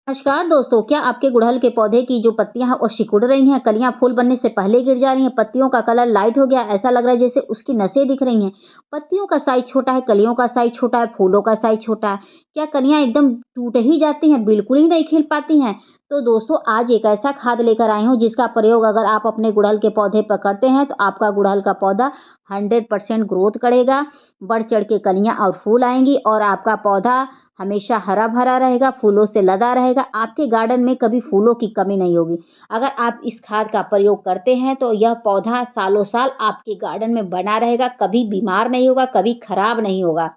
नमस्कार दोस्तों, क्या आपके गुड़हल के पौधे की जो पत्तियाँ हैं वो सिकुड़ रही हैं? कलियाँ फूल बनने से पहले गिर जा रही हैं? पत्तियों का कलर लाइट हो गया, ऐसा लग रहा है जैसे उसकी नसें दिख रही हैं। पत्तियों का साइज़ छोटा है, कलियों का साइज़ छोटा है, फूलों का साइज़ छोटा है। क्या कलियाँ एकदम टूट ही जाती हैं, बिल्कुल ही नहीं खिल पाती हैं? तो दोस्तों आज एक ऐसा खाद लेकर आई हूँ जिसका प्रयोग अगर आप अपने गुड़हल के पौधे पर करते हैं तो आपका गुड़हल का पौधा 100% ग्रोथ करेगा, बढ़-चढ़ के कलियाँ और फूल आएँगी और आपका पौधा हमेशा हरा-भरा रहेगा, फूलों से लदा रहेगा, आपके गार्डन में कभी फूलों की कमी नहीं होगी। अगर आप इस खाद का प्रयोग करते हैं तो यह पौधा सालों-साल आपके गार्डन में बना रहेगा, कभी बीमार नहीं होगा, कभी खराब नहीं होगा।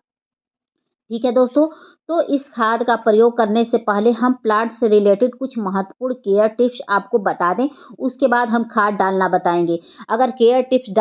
ठीक है दोस्तों, तो इस खाद का प्रयोग करने से पहले हम प्लांट से रिलेटेड कुछ महत्वपूर्ण केयर टिप्स आपको बता दें, उसके बाद हम खाद डालना बताएँगे। अगर केयर टिप्स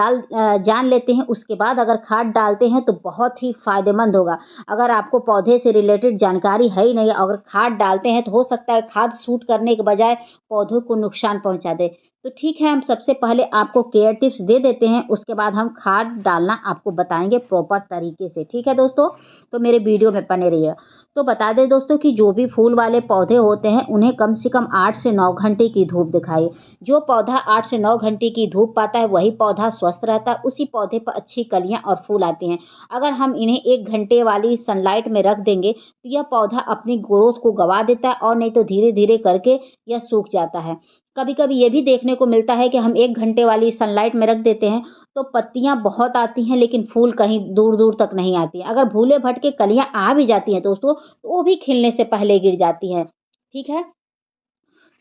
जान लेते हैं, उसके बाद अगर खाद डालते हैं तो बहुत ही फ़ायदेमंद होगा। अगर आपको पौधे से रिलेटेड जानकारी है ही नहीं, अगर खाद डालते हैं तो हो सकता है खाद सूट करने के बजाय पौधों को नुकसान पहुँचा दे। तो ठीक है, हम सबसे पहले आपको केयर टिप्स दे देते हैं, उसके बाद हम खाद डालना आपको बताएँगे प्रॉपर तरीके से। ठीक है दोस्तों? तो मेरे वीडियो में बने रहिए। तो बता दें दोस्तों कि जो भी फूल वाले पौधे होते हैं, उन्हें कम से कम 8 से 9 घंटे की धूप दिखाइए। जो पौधा 8 से 9 घंटे की धूप पाता है, वही पौधा स्वस्थ रहता है, उसी पौधे पर अच्छी कलियाँ और फूल आते हैं। अगर हम इन्हें 1 घंटे वाली सनलाइट में रख देंगे, तो यह पौधा अपनी ग्रोथ को गँवा देता है और नहीं तो धीरे-धीरे करके यह सूख जाता है। कभी-कभी ये भी देखने को मिलता है कि हम 1 घंटे वाली सनलाइट में रख देते हैं, तो पत्तियाँ बहुत आती हैं लेकिन फूल कहीं दूर-दूर तक नहीं आती हैं। अगर भूले-भटके कलियाँ आ भी जाती हैं दोस्तों, तो वो भी खिलने से पहले गिर जाती हैं। ठीक है?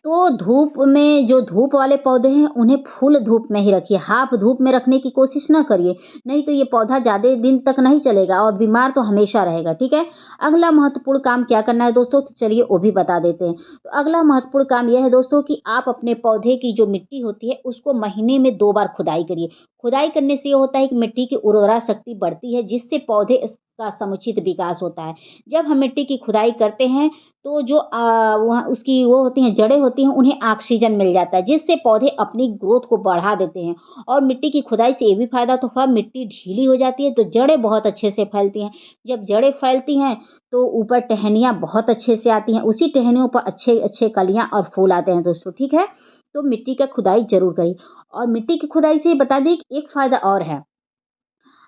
तो धूप में जो धूप वाले पौधे हैं, उन्हें फुल धूप में ही रखिए, हाफ धूप में रखने की कोशिश ना करिए, नहीं तो ये पौधा ज़्यादा दिन तक नहीं चलेगा और बीमार तो हमेशा रहेगा, ठीक है? अगला महत्वपूर्ण काम क्या करना है दोस्तों, तो चलिए वो भी बता देते हैं। तो अगला महत्वपूर्ण काम ये है दोस्तों कि आप अपने पौधे की जो मिट्टी होती है, उसको महीने में 2 बार खुदाई करिए। खुदाई करने से ये होता है कि मिट्टी की उर्वरा शक्ति बढ़ती है, जिससे पौधे का समुचित विकास होता है। जब हम मिट्टी की खुदाई करते हैं, तो जो वहाँ उसकी वो होती हैं जड़ें होती हैं, उन्हें ऑक्सीजन मिल जाता है, जिससे पौधे अपनी ग्रोथ को बढ़ा देते हैं। और मिट्टी की खुदाई से ये भी फ़ायदा तो हुआ, मिट्टी ढीली हो जाती है, तो जड़ें बहुत अच्छे से फैलती हैं। जब जड़ें फैलती हैं, तो ऊपर टहनियाँ बहुत अच्छे से आती हैं, उसी टहनियों पर अच्छे-अच्छे कलियाँ और फूल आते हैं दोस्तों, ठीक है? तो मिट्टी का खुदाई ज़रूर करिए। और मिट्टी की खुदाई से बता दें कि एक फ़ायदा और है।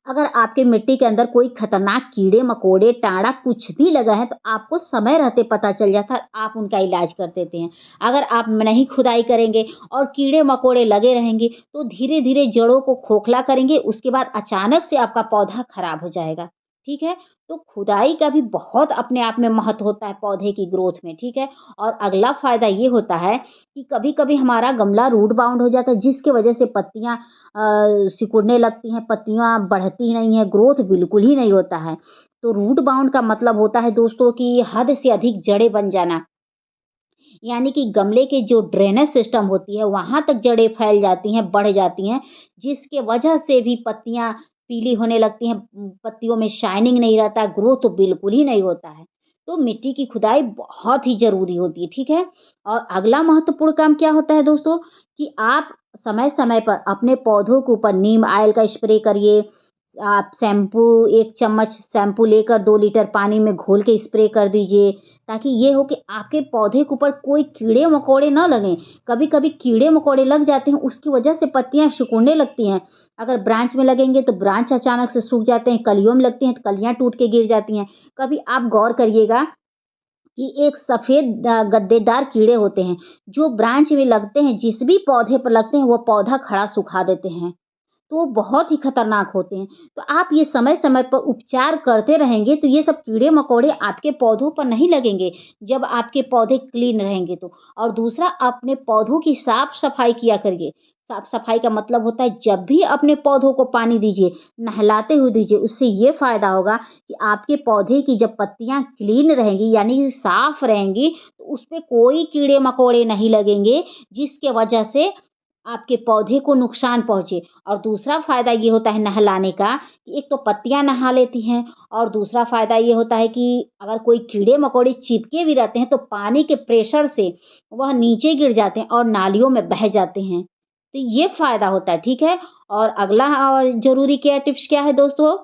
अगर आपके मिट्टी के अंदर कोई खतरनाक कीड़े-मकोड़े, टाड़ा कुछ भी लगा है, तो आपको समय रहते पता चल जाता है, आप उनका इलाज कर देते हैं। अगर आप नहीं खुदाई करेंगे और कीड़े-मकोड़े लगे रहेंगे, तो धीरे-धीरे जड़ों को खोखला करेंगे, उसके बाद अचानक से आपका पौधा खराब हो जाएगा, ठीक है? तो खुदाई का भी बहुत अपने आप में महत्व होता है पौधे की ग्रोथ में, ठीक है? और अगला फ़ायदा ये होता है कि कभी-कभी हमारा गमला रूट बाउंड हो जाता है, जिसकी वजह से पत्तियाँ सिकुड़ने लगती हैं, पत्तियाँ बढ़ती नहीं हैं, ग्रोथ बिल्कुल ही नहीं होता है। तो रूट बाउंड का मतलब होता है दोस्तों कि हद से अधिक जड़ें बन जाना। यानी कि गमले के जो ड्रेनेज सिस्टम होती है, वहाँ तक जड़ें फैल जाती हैं, बढ़ जाती हैं, जिसके वजह से भी पत्तियाँ पीली होने लगती हैं, पत्तियों में शाइनिंग नहीं रहता, ग्रोथ तो बिल्कुल ही नहीं होता है। तो मिट्टी की खुदाई बहुत ही ज़रूरी होती है, ठीक है? और अगला महत्वपूर्ण काम क्या होता है दोस्तों कि आप समय-समय पर अपने पौधों के ऊपर नीम ऑयल का स्प्रे करिए। आप शैम्पू 1 चम्मच शैम्पू लेकर 2 लीटर पानी में घोल के स्प्रे कर दीजिए, ताकि ये हो कि आपके पौधे के ऊपर कोई कीड़े-मकोड़े ना लगें। कभी-कभी कीड़े-मकोड़े लग जाते हैं, उसकी वजह से पत्तियाँ सिकुड़ने लगती हैं। अगर ब्रांच में लगेंगे तो ब्रांच अचानक से सूख जाते हैं, कलियों में लगती हैं तो कलियाँ टूट के गिर जाती हैं। कभी आप गौर करिएगा कि एक सफ़ेद गद्देदार कीड़े होते हैं, जो ब्रांच में लगते हैं, जिस भी पौधे पर लगते हैं, वो पौधा खड़ा सुखा देते हैं। तो वो बहुत ही खतरनाक होते हैं। तो आप ये समय-समय पर उपचार करते रहेंगे तो ये सब कीड़े-मकोड़े आपके पौधों पर नहीं लगेंगे, जब आपके पौधे क्लीन रहेंगे तो। और दूसरा अपने पौधों की साफ-सफाई किया करिए। साफ-सफाई का मतलब होता है जब भी अपने पौधों को पानी दीजिए, नहलाते हुए दीजिए, उससे ये फ़ायदा होगा कि आपके पौधे की जब पत्तियाँ क्लीन रहेंगी यानी कि साफ रहेंगी, तो उसपे कोई कीड़े-मकोड़े नहीं लगेंगे, जिसके वजह से आपके पौधे को नुकसान पहुँचे। और दूसरा फ़ायदा ये होता है नहलाने का कि एक तो पत्तियाँ नहा लेती हैं और दूसरा फ़ायदा ये होता है कि अगर कोई कीड़े-मकोड़े चिपके भी रहते हैं तो पानी के प्रेशर से वह नीचे गिर जाते हैं और नालियों में बह जाते हैं। तो ये फ़ायदा होता है, ठीक है? और अगला ज़रूरी केयर टिप्स क्या है दोस्तों?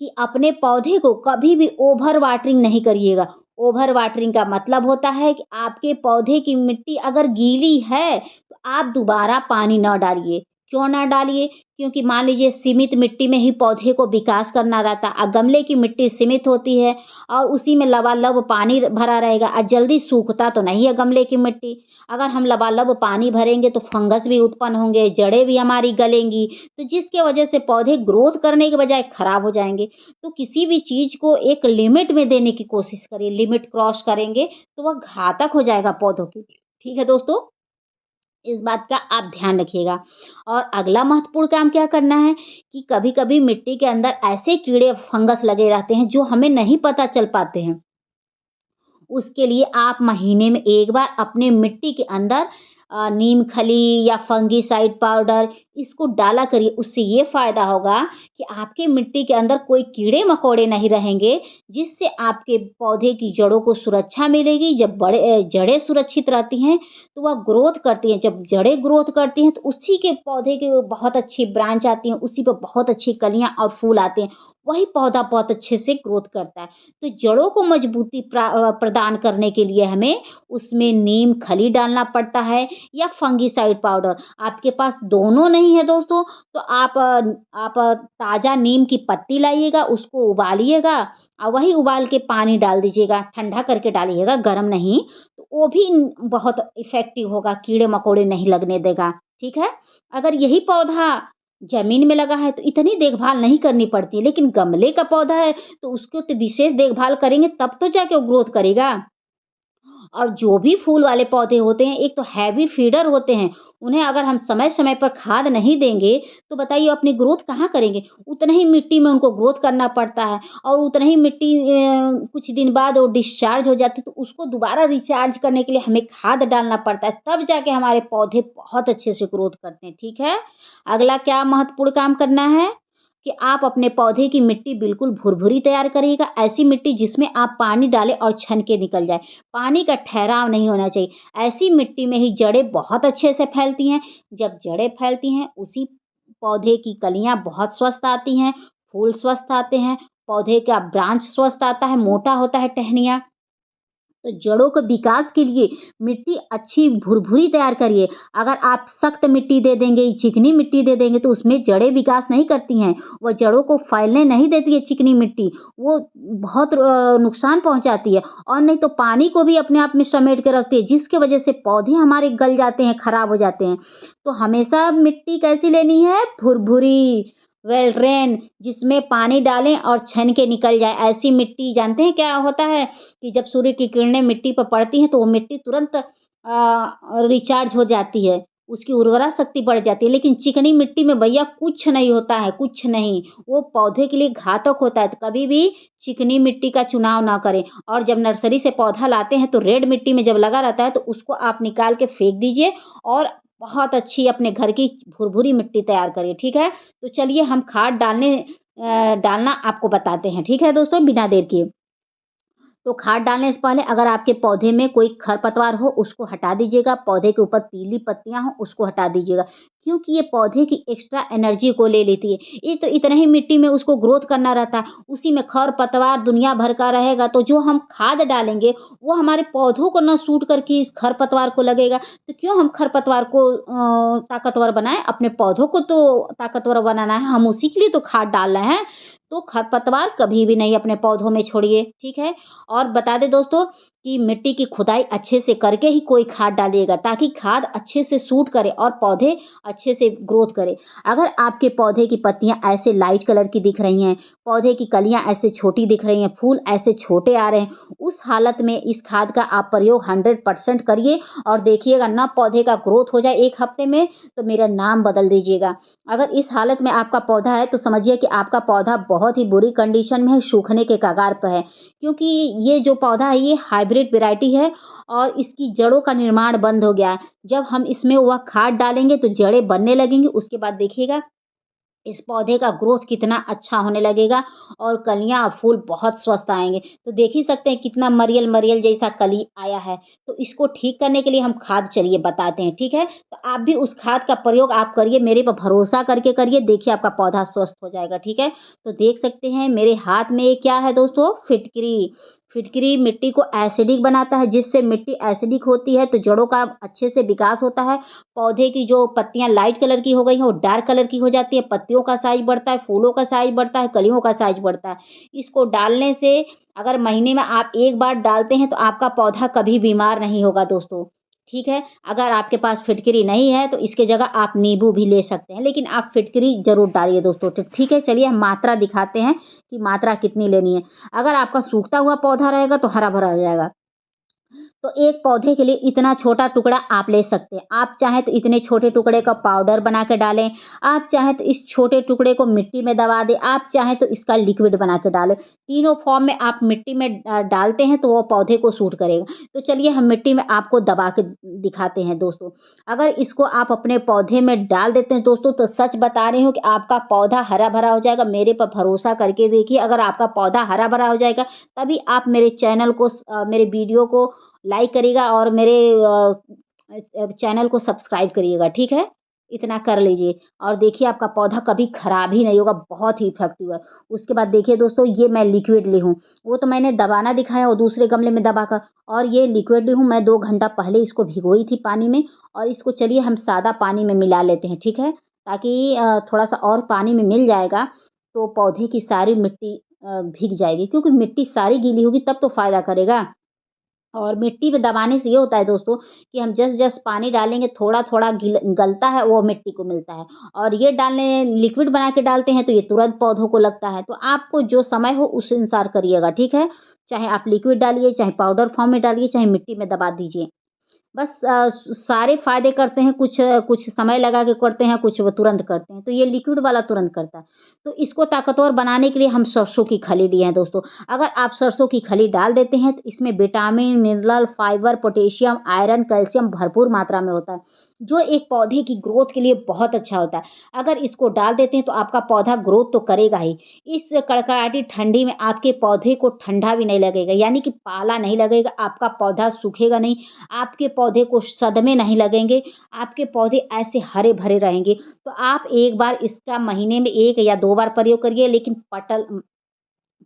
कि अपने पौधे को कभी भी ओवर वाटरिंग नहीं करिएगा। ओवर वाटरिंग का मतलब होता है कि आपके पौधे की मिट्टी अगर गीली है तो आप दोबारा पानी ना डालिए। क्यों ना डालिए? क्योंकि मान लीजिए सीमित मिट्टी में ही पौधे को विकास करना रहता है। गमले की मिट्टी सीमित होती है और उसी में लबालब पानी भरा रहेगा और जल्दी सूखता तो नहीं है गमले की मिट्टी। अगर हम लबालब पानी भरेंगे तो फंगस भी उत्पन्न होंगे, जड़ें भी हमारी गलेंगी, तो जिसके वजह से पौधे ग्रोथ करने के बजाय खराब हो जाएँगे। तो किसी भी चीज़ को एक लिमिट में देने की कोशिश करिए, लिमिट क्रॉस करेंगे तो वह घातक हो जाएगा पौधों के लिए। ठीक है दोस्तों? इस बात का आप ध्यान रखिएगा। और अगला महत्वपूर्ण काम क्या करना है कि कभी-कभी मिट्टी के अंदर ऐसे कीड़े फंगस लगे रहते हैं जो हमें नहीं पता चल पाते हैं। उसके लिए आप महीने में 1 बार अपने मिट्टी के अंदर नीम खली या फंगिसाइड पाउडर इसको डाला करिए। उससे ये फ़ायदा होगा कि आपके मिट्टी के अंदर कोई कीड़े-मकोड़े नहीं रहेंगे, जिससे आपके पौधे की जड़ों को सुरक्षा मिलेगी। जब जड़ें सुरक्षित रहती हैं, तो वह ग्रोथ करती हैं। जब जड़ें ग्रोथ करती हैं, तो उसी के पौधे के बहुत अच्छी ब्रांच आती हैं, उसी पे बहुत अच्छी कलियाँ और फूल आते हैं। वही पौधा बहुत अच्छे से ग्रोथ करता है। तो जड़ों को मजबूती प्रदान करने के लिए हमें उसमें नीम खली डालना पड़ता है या फंगिसाइड पाउडर। आपके पास दोनों नहीं है दोस्तों, तो आप ताज़ा नीम की पत्ती लाइएगा, उसको उबालिएगा और वही उबाल के पानी डाल दीजिएगा, ठंडा करके डालिएगा, गरम नहीं। तो वो भी बहुत इफ़ेक्टिव होगा, कीड़े-मकोड़े नहीं लगने देगा, ठीक है? अगर यही पौधा ज़मीन में लगा है तो इतनी देखभाल नहीं करनी पड़ती, लेकिन गमले का पौधा है तो उसको तो विशेष देखभाल करेंगे तब तो जाके वो ग्रोथ करेगा। और जो भी फूल वाले पौधे होते हैं, एक तो हैवी फीडर होते हैं, उन्हें अगर हम समय-समय पर खाद नहीं देंगे, तो बताइए अपनी ग्रोथ कहाँ करेंगे? उतना ही मिट्टी में उनको ग्रोथ करना पड़ता है और उतना ही मिट्टी कुछ दिन बाद वो डिस्चार्ज हो जाती है, तो उसको दोबारा रिचार्ज करने के लिए हमें खाद डालना पड़ता है, तब जाके हमारे पौधे बहुत अच्छे से ग्रोथ करते हैं, ठीक है? अगला क्या महत्वपूर्ण काम करना है? कि आप अपने पौधे की मिट्टी बिल्कुल भुरभुरी तैयार करिएगा, ऐसी मिट्टी जिसमें आप पानी डालें और छन के निकल जाए। पानी का ठहराव नहीं होना चाहिए। ऐसी मिट्टी में ही जड़ें बहुत अच्छे से फैलती हैं। जब जड़ें फैलती हैं, उसी पौधे की कलियाँ बहुत स्वस्थ आती हैं, फूल स्वस्थ आते हैं, पौधे का ब्रांच स्वस्थ आता है, मोटा होता है टहनियाँ। तो जड़ों के विकास के लिए मिट्टी अच्छी भुरभुरी तैयार करिए। अगर आप सख्त मिट्टी दे देंगे, चिकनी मिट्टी दे देंगे तो उसमें जड़ें विकास नहीं करती हैं। वह जड़ों को फैलने नहीं देती है चिकनी मिट्टी, वो बहुत नुकसान पहुँचाती है और नहीं तो पानी को भी अपने आप में समेट के रखती है, जिसकी वजह से पौधे हमारे गल जाते हैं, खराब हो जाते हैं। तो हमेशा मिट्टी कैसी लेनी है? भुरभुरी, वेल ड्रेन जिसमें पानी डालें और छन के निकल जाए। ऐसी मिट्टी जानते हैं क्या होता है? कि जब सूर्य की किरणें मिट्टी पर पड़ती हैं तो वो मिट्टी तुरंत रिचार्ज हो जाती है, उसकी उर्वरा शक्ति बढ़ जाती है। लेकिन चिकनी मिट्टी में भैया कुछ नहीं होता है, कुछ नहीं। वो पौधे के लिए घातक होता है, तो कभी भी चिकनी मिट्टी का चुनाव ना करें। और जब नर्सरी से पौधा लाते हैं तो रेड मिट्टी में जब लगा रहता है तो उसको आप निकाल के फेंक दीजिए और बहुत अच्छी अपने घर की भुरभुरी मिट्टी तैयार करिए, ठीक है? तो चलिए हम खाद डालना आपको बताते हैं, ठीक है दोस्तों? बिना देर किए। तो खाद डालने से पहले अगर आपके पौधे में कोई खरपतवार हो उसको हटा दीजिएगा, पौधे के ऊपर पीली पत्तियाँ हों उसको हटा दीजिएगा, क्योंकि ये पौधे की एक्स्ट्रा एनर्जी को ले लेती है। ये तो इतने ही मिट्टी में उसको ग्रोथ करना रहता है, उसी में खरपतवार दुनिया भर का रहेगा, तो जो हम खाद डालेंगे वो हमारे पौधों को ना सूट करके इस खरपतवार को लगेगा, तो क्यों हम खरपतवार को ताकतवर बनाएँ? अपने पौधों को तो ताकतवर बनाना है, हम उसी के लिए तो खाद डाल रहे हैं। तो खरपतवार कभी भी नहीं अपने पौधों में छोड़िए, ठीक है? और बता दें दोस्तों कि मिट्टी की खुदाई अच्छे से करके ही कोई खाद डालिएगा ताकि खाद अच्छे से सूट करे और पौधे अच्छे से ग्रोथ करे। अगर आपके पौधे की पत्तियां ऐसे लाइट कलर की दिख रही हैं, पौधे की कलियां ऐसे छोटी दिख रही हैं, फूल ऐसे छोटे आ रहे हैं, उस हालत में इस खाद का आप प्रयोग 100% करिए और देखिएगा ना पौधे का ग्रोथ हो जाए 1 हफ्ते में तो मेरा नाम बदल दीजिएगा। अगर इस हालत में आपका पौधा है तो समझिए कि आपका पौधा बहुत ही बुरी कंडीशन में है, सूखने के कगार पर है। क्योंकि ये जो पौधा है ये हाइब्रिड वैरायटी है और इसकी जड़ों का निर्माण बंद हो गया है। जब हम इसमें वह खाद डालेंगे तो जड़ें बनने लगेंगी, उसके बाद देखिएगा इस पौधे का ग्रोथ कितना अच्छा होने लगेगा और कलियाँ और फूल बहुत स्वस्थ आएँगे। तो देख ही सकते हैं कितना मरियल-मरियल जैसा कली आया है। तो इसको ठीक करने के लिए हम खाद चलिए बताते हैं, ठीक है? तो आप भी उस खाद का प्रयोग आप करिए, मेरे पे भरोसा करके करिए, देखिए आपका पौधा स्वस्थ हो जाएगा, ठीक है? तो देख सकते हैं मेरे हाथ में ये क्या है दोस्तों फिटकरी। फिटकरी मिट्टी को एसिडिक बनाता है, जिससे मिट्टी एसिडिक होती है तो जड़ों का अच्छे से विकास होता है। पौधे की जो पत्तियाँ लाइट कलर की हो गई हैं वो डार्क कलर की हो जाती है, पत्तियों का साइज़ बढ़ता है, फूलों का साइज़ बढ़ता है, कलियों का साइज़ बढ़ता है। इसको डालने से अगर महीने में आप 1 बार डालते हैं तो आपका पौधा कभी बीमार नहीं होगा दोस्तों, ठीक है? अगर आपके पास फिटकरी नहीं है तो इसकी जगह आप नींबू भी ले सकते हैं, लेकिन आप फिटकरी ज़रूर डालिए दोस्तों। तो ठीक है, चलिए हम मात्रा दिखाते हैं कि मात्रा कितनी लेनी है। अगर आपका सूखता हुआ पौधा रहेगा तो हरा-भरा हो जाएगा। तो एक पौधे के लिए इतना छोटा टुकड़ा आप ले सकते हैं। आप चाहें तो इतने छोटे टुकड़े का पाउडर बना के डालें, आप चाहें तो इस छोटे टुकड़े को मिट्टी में दबा दें, आप चाहें तो इसका लिक्विड बना के डालें। तीनों फॉर्म में आप मिट्टी में डालते हैं तो वो पौधे को सूट करेगा। तो चलिए हम मिट्टी में आपको दबा के दिखाते हैं दोस्तों। अगर इसको आप अपने पौधे में डाल देते हैं दोस्तों तो सच बता रही हूँ कि आपका पौधा हरा-भरा हो जाएगा। मेरे पर भरोसा करके देखिए, अगर आपका पौधा हरा-भरा हो जाएगा तभी आप मेरे चैनल को मेरे वीडियो को लाइक करिएगा और मेरे चैनल को सब्सक्राइब करिएगा, ठीक है? इतना कर लीजिए और देखिए आपका पौधा कभी खराब ही नहीं होगा, बहुत ही इफ़ेक्टिव है। उसके बाद देखिए दोस्तों, ये मैं लिक्विड ली हूँ, वो तो मैंने दबाना दिखाया और दूसरे गमले में दबाकर, और ये लिक्विड ली हूँ, मैं 2 घंटा पहले इसको भिगोई थी पानी में और इसको चलिए हम सादा पानी में मिला लेते हैं, ठीक है? ताकि थोड़ा-सा और पानी में मिल जाएगा, तो पौधे की सारी मिट्टी भीग जाएगी, क्योंकि मिट्टी सारी गीली होगी तब तो फ़ायदा करेगा। और मिट्टी में दबाने से ये होता है दोस्तों कि हम जस्ट पानी डालेंगे, थोड़ा-थोड़ा गलता है वो मिट्टी को मिलता है, और ये डालने लिक्विड बना के डालते हैं तो ये तुरंत पौधों को लगता है। तो आपको जो समय हो उस अनुसार करिएगा, ठीक है? चाहे आप लिक्विड डालिए, चाहे पाउडर फॉर्म में डालिए, चाहे मिट्टी में दबा दीजिए। बस सारे फ़ायदे करते हैं, कुछ समय लगा के करते हैं, कुछ वो तुरंत करते हैं। तो ये लिक्विड वाला तुरंत करता है। तो इसको ताकतवर बनाने के लिए हम सरसों की खली लिए हैं दोस्तों। अगर आप सरसों की खली डाल देते हैं तो इसमें vitamin, mineral, fibre, potassium, iron, calcium भरपूर मात्रा में होता है, जो एक पौधे की ग्रोथ के लिए बहुत अच्छा होता है। अगर इसको डाल देते हैं तो आपका पौधा ग्रोथ तो करेगा ही। इस कड़कड़ाती ठंडी में आपके पौधे को ठंडा भी नहीं लगेगा, यानी कि पाला नहीं लगेगा, आपका पौधा सूखेगा नहीं, आपके पौधे को सदमे नहीं लगेंगे, आपके पौधे ऐसे हरे-भरे रहेंगे। तो आप एक बार इसका महीने में 1 या 2 बार प्रयोग करिए, लेकिन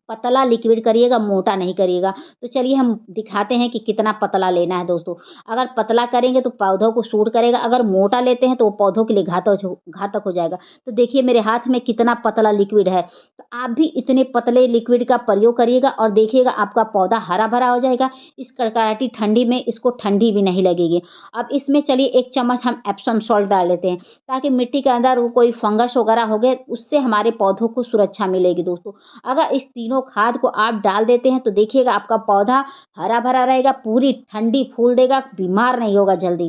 पतला लिक्विड करिएगा, मोटा नहीं करिएगा। तो चलिए हम दिखाते हैं कि कितना पतला लेना है दोस्तों। अगर पतला करेंगे तो पौधों को सूट करेगा, अगर मोटा लेते हैं तो वो पौधों के लिए घातक हो जाएगा। तो देखिए मेरे हाथ में कितना पतला लिक्विड है। तो आप भी इतने पतले लिक्विड का प्रयोग करिएगा और देखिएगा आपका पौधा हरा-भरा हो जाएगा। इस कड़कड़ाती ठंडी में इसको ठंडी भी नहीं लगेगी। अब इसमें चलिए 1 चम्मच हम एप्सम सॉल्ट डाल देते हैं, ताकि मिट्टी के अंदर वो कोई फंगस वगैरह हो गए, उससे हमारे पौधों को सुरक्षा मिलेगी दोस्तों। अगर इस तीनों खाद को आप डाल देते हैं तो देखिएगा आपका पौधा हरा-भरा रहेगा, पूरी ठंडी फूल देगा, बीमार नहीं होगा जल्दी।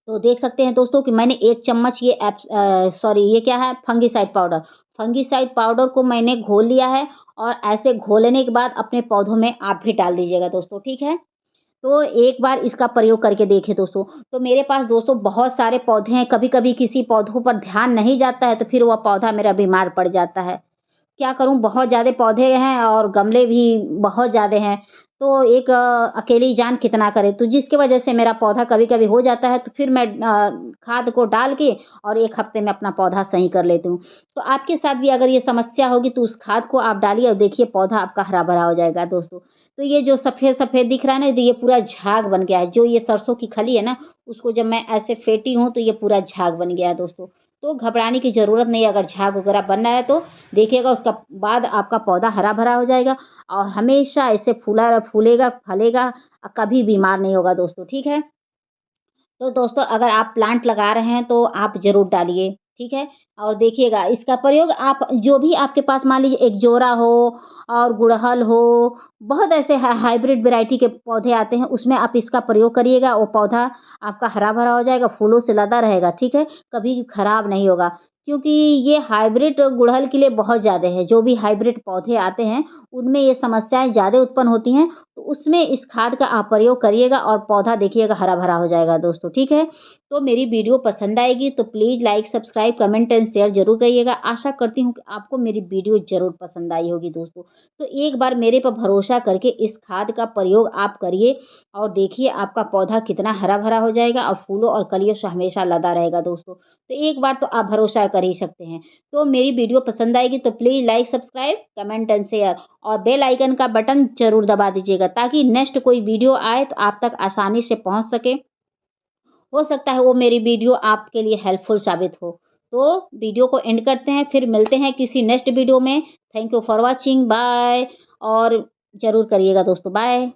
तो देख सकते हैं दोस्तों कि मैंने 1 चम्मच सॉरी ये क्या है, फंगिसाइड पाउडर। फंगिसाइड पाउडर को मैंने घोल लिया है और ऐसे घोलने के बाद अपने पौधों में आप भी डाल दीजिएगा दोस्तों, ठीक है? तो एक बार इसका प्रयोग करके देखिए दोस्तों। तो मेरे पास दोस्तों बहुत सारे पौधे हैं, कभी-कभी किसी पौधों पर ध्यान नहीं जाता है तो फिर वह पौधा मेरा बीमार पड़ जाता है। क्या करूँ, बहुत ज़्यादा पौधे हैं और गमले भी बहुत ज़्यादा हैं, तो एक अकेली जान कितना करे? तो जिसकी वजह से मेरा पौधा कभी-कभी हो जाता है तो फिर मैं खाद को डाल के और 1 हफ्ते में अपना पौधा सही कर लेती हूँ। तो आपके साथ भी अगर ये समस्या होगी तो उस खाद को आप डालिए और देखिए पौधा आपका हरा-भरा हो जाएगा दोस्तों। तो ये जो सफ़ेद-सफ़ेद दिख रहा है ना, तो ये पूरा झाग बन गया है। जो ये सरसों की खली है ना, उसको जब मैं ऐसे फेंटी हूँ तो ये पूरा झाग बन गया है दोस्तों। तो घबराने की ज़रूरत नहीं है, अगर झाग वगैरह बनना है तो देखिएगा उसका बाद आपका पौधा हरा-भरा हो जाएगा और हमेशा ऐसे फूलेगा, फलेगा, कभी बीमार नहीं होगा दोस्तों, ठीक है? तो दोस्तों अगर आप प्लांट लगा रहे हैं तो आप ज़रूर डालिए, ठीक है? और देखिएगा इसका प्रयोग आप जो भी आपके पास, मान लीजिए एक जोरा हो और गुड़हल हो, बहुत ऐसे हाइब्रिड वैरायटी के पौधे आते हैं, उसमें आप इसका प्रयोग करिएगा, वो पौधा आपका हरा-भरा हो जाएगा, फूलों से लदा रहेगा, ठीक है? कभी खराब नहीं होगा, क्योंकि ये हाइब्रिड गुड़हल के लिए बहुत ज़्यादा है। जो भी हाइब्रिड पौधे आते हैं, उनमें ये समस्याएँ ज़्यादा उत्पन्न होती हैं, तो उसमें इस खाद का आप प्रयोग करिएगा और पौधा देखिएगा हरा-भरा हो जाएगा दोस्तों, ठीक है? तो मेरी वीडियो पसंद आएगी तो please like, subscribe, comment and share ज़रूर करिएगा। आशा करती हूँ कि आपको मेरी वीडियो ज़रूर पसंद आई होगी दोस्तों। तो एक बार मेरे पर भरोसा करके इस खाद का प्रयोग आप करिए और देखिए आपका पौधा कितना हरा-भरा हो जाएगा और फूलों और कलियों से हमेशा लदा रहेगा दोस्तों। तो एक बार तो आप भरोसा कर ही सकते हैं। तो मेरी वीडियो पसंद आएगी तो please like, subscribe, comment and share. और बेल आइकन का बटन ज़रूर दबा दीजिएगा ताकि नेक्स्ट कोई वीडियो आए तो आप तक आसानी से पहुँच सके। हो सकता है वो मेरी वीडियो आपके लिए हेल्पफुल साबित हो। तो वीडियो को एंड करते हैं, फिर मिलते हैं किसी नेक्स्ट वीडियो में। Thank you for watching, bye. और ज़रूर करिएगा दोस्तों, बाय।